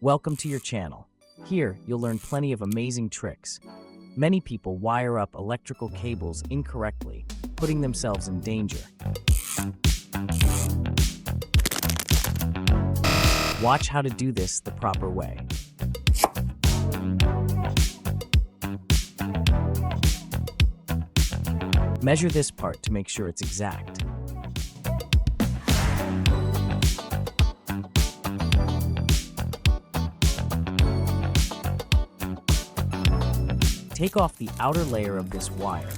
Welcome to your channel. Here, you'll learn plenty of amazing tricks. Many people wire up electrical cables incorrectly, putting themselves in danger. Watch how to do this the proper way. Measure this part to make sure it's exact. Take off the outer layer of this wire.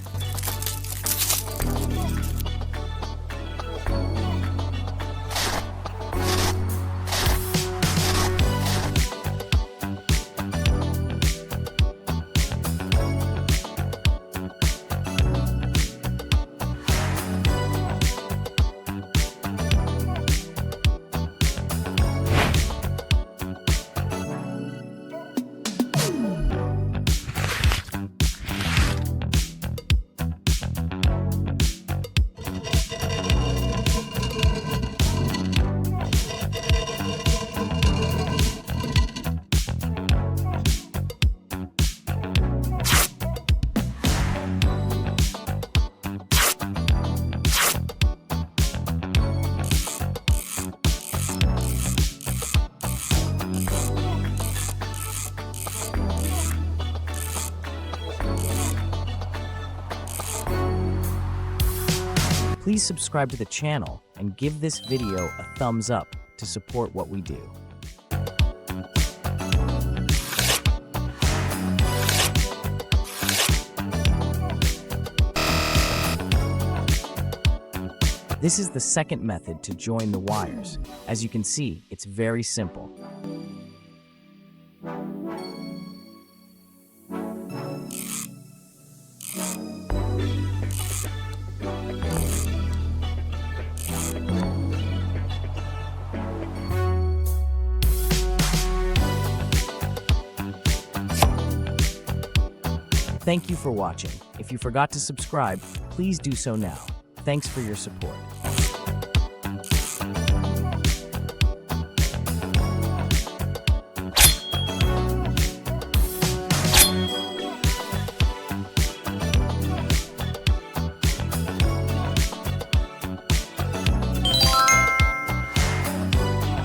Please subscribe to the channel and give this video a thumbs up to support what we do. This is the second method to join the wires. As you can see, it's very simple. Thank you for watching. If you forgot to subscribe, please do so now. Thanks for your support.